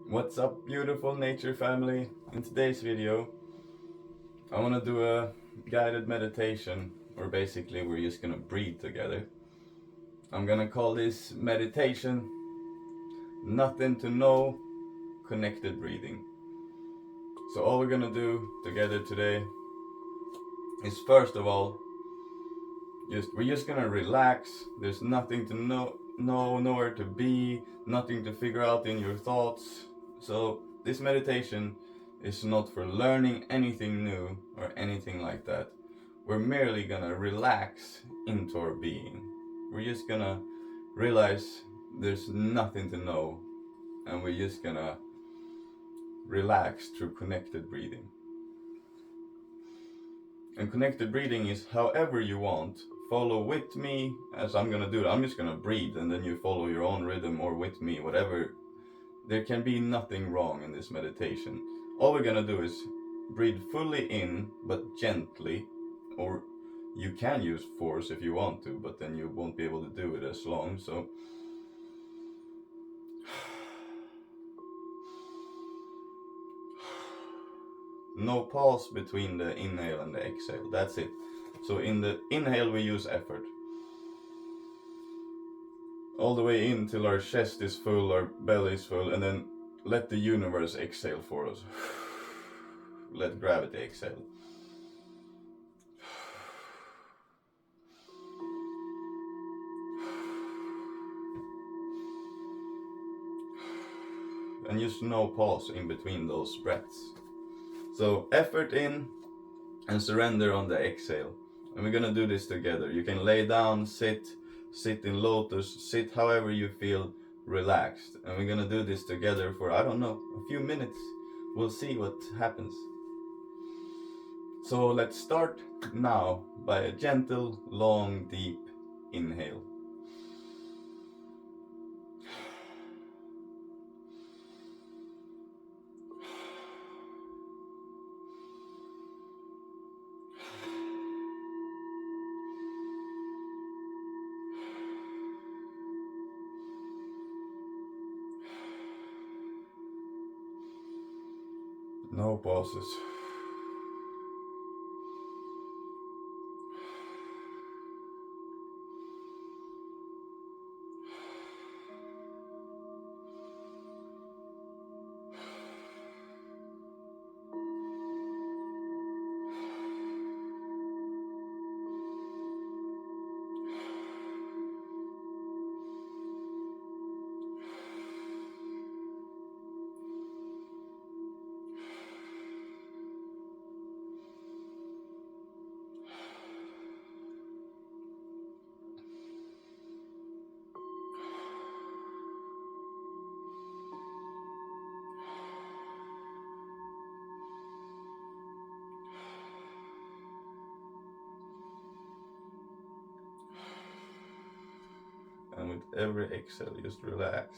What's up, beautiful nature family? In today's video I want to do a guided meditation, or basically we're just gonna breathe together. I'm gonna call this meditation Nothing to Know Connected Breathing. So all we're gonna do together today is, first of all, we're just gonna relax. There's nothing to know, nowhere to be, nothing to figure out in your thoughts. So this meditation is not for learning anything new or anything like that. We're merely gonna relax into our being. We're just gonna realize there's nothing to know, and we're just gonna relax through connected breathing. And connected breathing is however you want. Follow with me as I'm gonna do it. I'm just gonna breathe and then you follow your own rhythm, or with me, whatever. There can be nothing wrong in this meditation. All we're gonna do is breathe fully in, but gently. Or you can use force if you want to, but then you won't be able to do it as long. So no pause between the inhale and the exhale. That's it. So in the inhale we use effort. All the way in till our chest is full, our belly is full, and then let the universe exhale for us. Let gravity exhale. And just no pause in between those breaths. So effort in and surrender on the exhale. And we're gonna do this together. You can lay down, sit in lotus, sit however you feel relaxed. And we're gonna do this together for, I don't know, a few minutes. We'll see what happens. So let's start now by a gentle, long, deep inhale. No pauses. And with every exhale, just relax.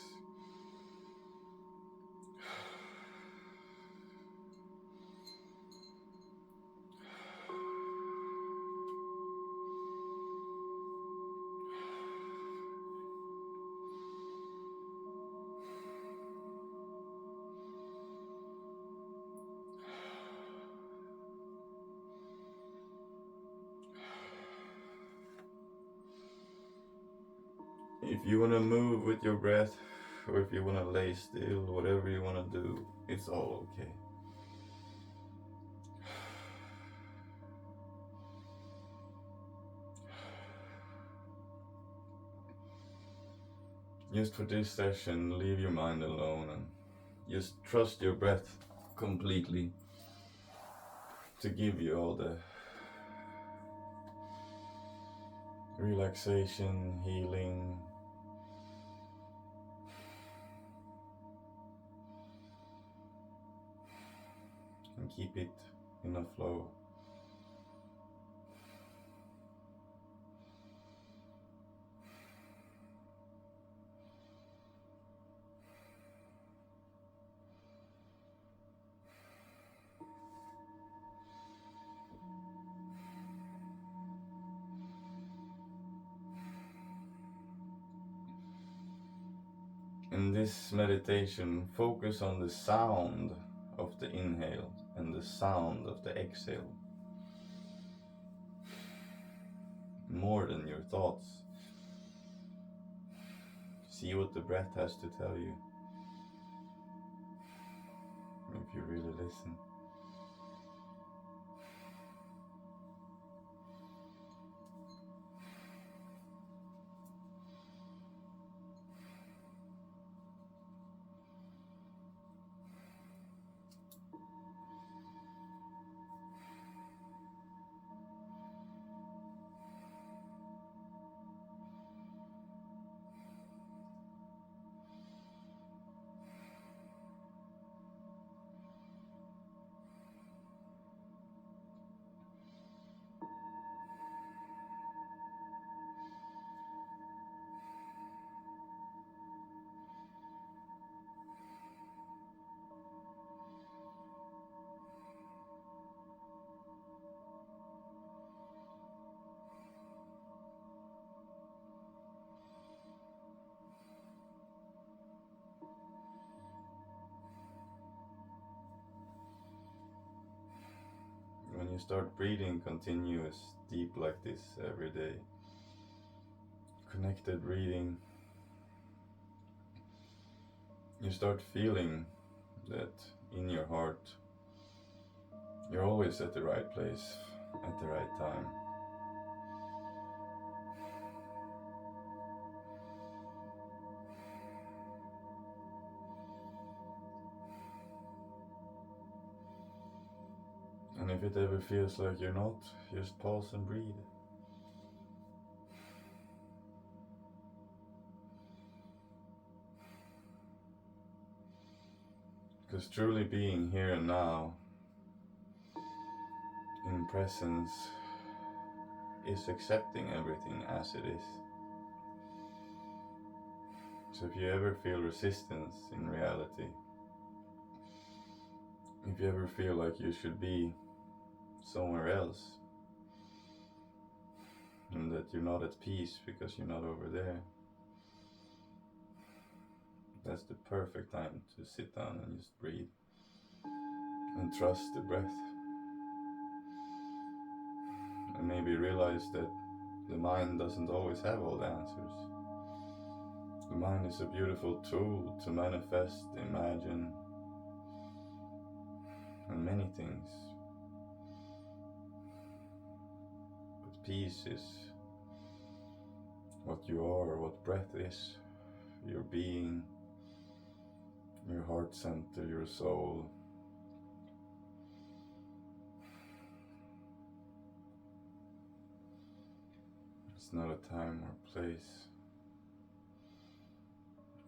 If you want to move with your breath, or if you want to lay still, whatever you want to do, it's all okay. Just for this session, leave your mind alone and just trust your breath completely to give you all the relaxation, healing, and keep it in a flow. In this meditation, focus on the sound of the inhale and the sound of the exhale, more than your thoughts. See what the breath has to tell you, if you really listen. When you start breathing continuous, deep like this every day, connected breathing, you start feeling that in your heart you're always at the right place at the right time. And if it ever feels like you're not, just pause and breathe. Because truly being here and now, in presence, is accepting everything as it is. So if you ever feel resistance in reality, if you ever feel like you should be somewhere else, and that you're not at peace because you're not over there, that's the perfect time to sit down and just breathe and trust the breath. And maybe realize that the mind doesn't always have all the answers. The mind is a beautiful tool to manifest, imagine, and many things. But peace is what you are, what breath is, your being, your heart center, your soul. It's not a time or place.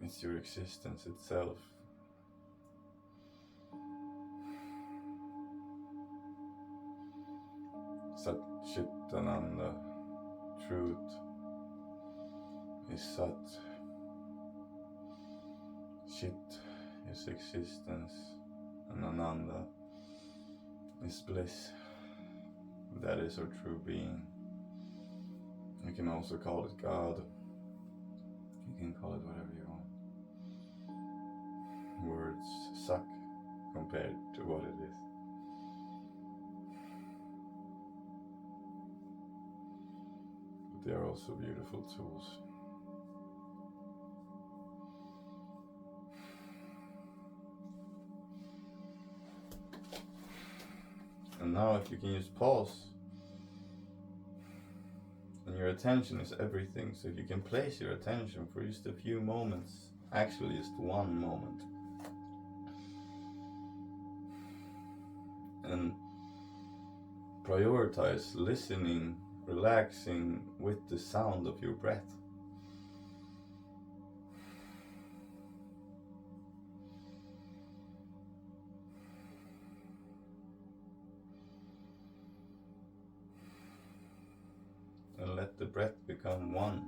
It's your existence itself. Sat Chit Ananda, truth is Sat. Chit is existence, and Ananda is bliss. That is our true being. You can also call it God. You can call it whatever you want. Words suck compared to what it is. But they are also beautiful tools. And now if you can just pause, and your attention is everything, so if you can place your attention for just a few moments, actually just one moment, and prioritize listening, relaxing with the sound of your breath. And let the breath become one.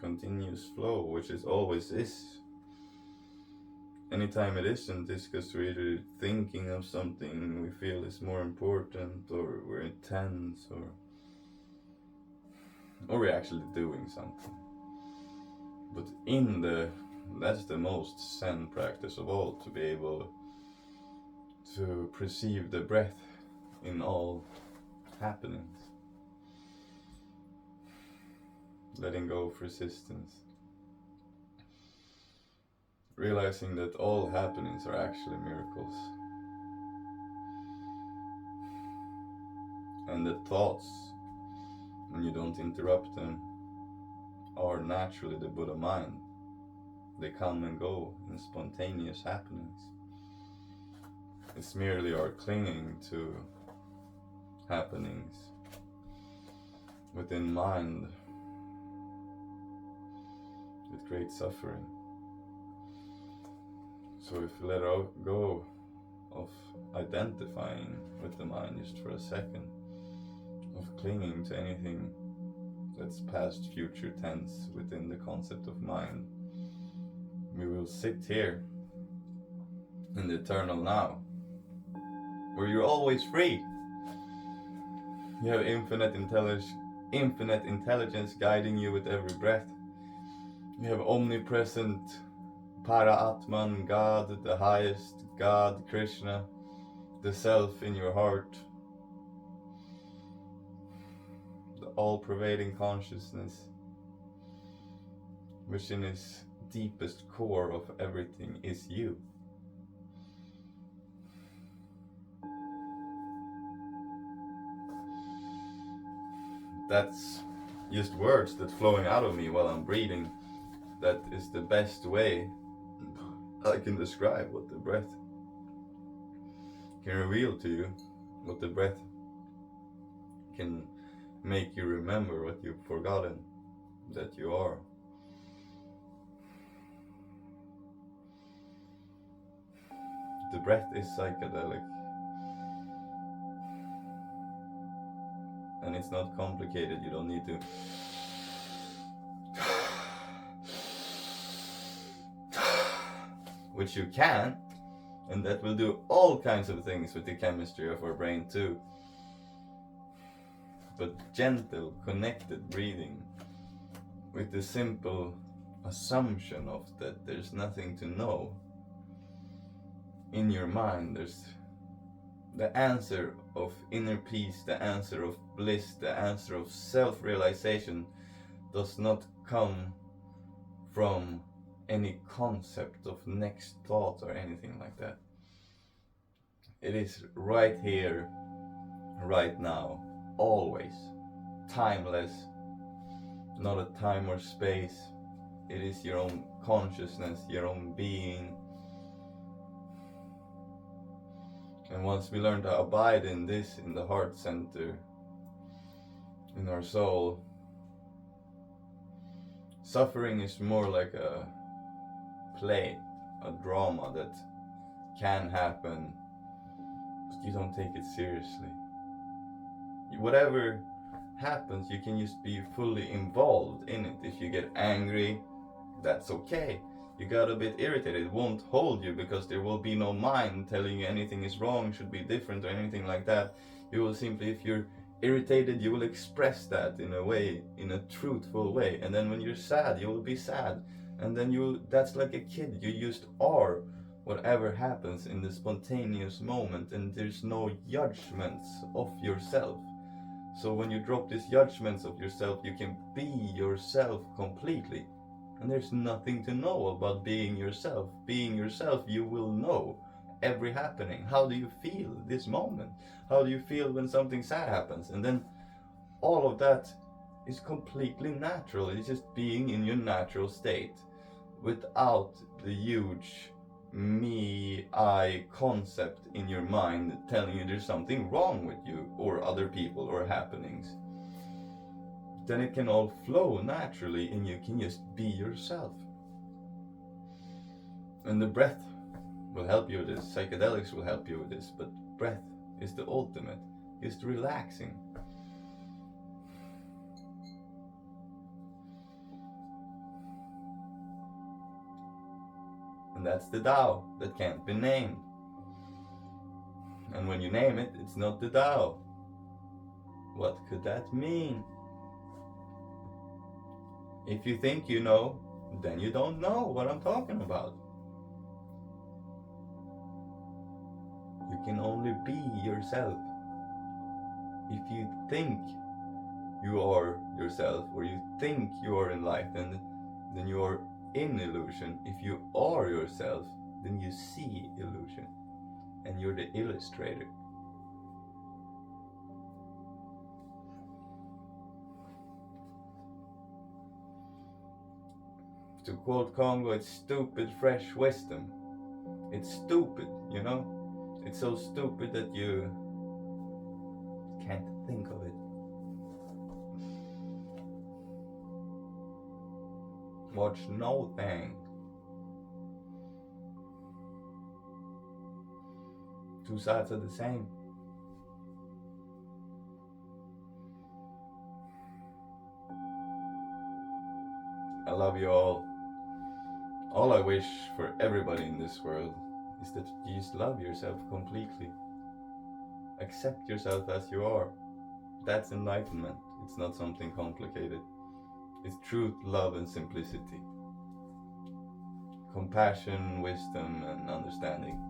Continuous flow, which is always is. Anytime it isn't, it's because we're either thinking of something we feel is more important, or we're intense, or or we're actually doing something. But that's the most Zen practice of all, to be able to perceive the breath in all happenings. Letting go of resistance. Realizing that all happenings are actually miracles. And the thoughts, when you don't interrupt them, are naturally the Buddha mind. They come and go in spontaneous happenings. It's merely our clinging to happenings within mind that creates suffering. So if you let go of identifying with the mind just for a second, of clinging to anything that's past, future tense within the concept of mind, we will sit here in the eternal now, where you're always free. You have infinite intelligence guiding you with every breath. You have omnipresent Para-Atman, God, the highest God, Krishna, the self in your heart, the all-pervading consciousness, which in its deepest core of everything is you. That's just words that's flowing out of me while I'm breathing. That is the best way I can describe what the breath can reveal to you, what the breath can make you remember what you've forgotten that you are. The breath is psychedelic, and it's not complicated. You don't need to which you can, and that will do all kinds of things with the chemistry of our brain too. But gentle, connected breathing with the simple assumption of that there's nothing to know. In your mind, there's the answer of inner peace, the answer of bliss, the answer of self-realization does not come from any concept of next thought or anything like that. It is right here, right now, always, timeless, not a time or space. It is your own consciousness, your own being. And once we learn to abide in this, in the heart center, in our soul, suffering is more like a play, a drama that can happen, but you don't take it seriously. Whatever happens, you can just be fully involved in it. If you get angry, that's okay. You got a bit irritated, it won't hold you, because there will be no mind telling you anything is wrong, should be different, or anything like that. You will simply, if you're irritated, you will express that in a way, in a truthful way. And then when you're sad, you will be sad. And then that's like a kid, you just are whatever happens in the spontaneous moment, and there's no judgments of yourself. So when you drop these judgments of yourself, you can be yourself completely. And there's nothing to know about being yourself. Being yourself, you will know every happening. How do you feel this moment? How do you feel when something sad happens? And then all of that is completely natural. It's just being in your natural state without the huge me, I concept in your mind telling you there's something wrong with you or other people or happenings. Then it can all flow naturally and you can just be yourself. And the breath will help you with this, psychedelics will help you with this, but breath is the ultimate, just relaxing. And that's the Tao that can't be named. And when you name it, it's not the Tao. What could that mean? If you think you know, then you don't know what I'm talking about. You can only be yourself. If you think you are yourself, or you think you are enlightened, then you are in illusion. If you are yourself, then you see illusion, and you're the illustrator. To quote Congo, it's stupid fresh wisdom. It's stupid, you know? It's so stupid that you can't think of it. Watch no thing. Two sides are the same. I love you all. All I wish for everybody in this world is that you just love yourself completely. Accept yourself as you are. That's enlightenment. It's not something complicated. It's truth, love, and simplicity. Compassion, wisdom, and understanding.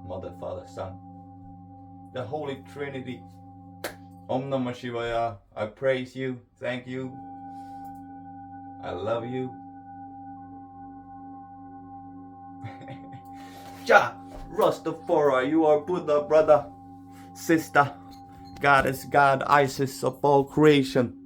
Mother, Father, Son. The Holy Trinity. Om Namah Shivaya. I praise you. Thank you. I love you. Ja, Rastafari, you are Buddha, brother, sister, goddess, God, Isis of all creation.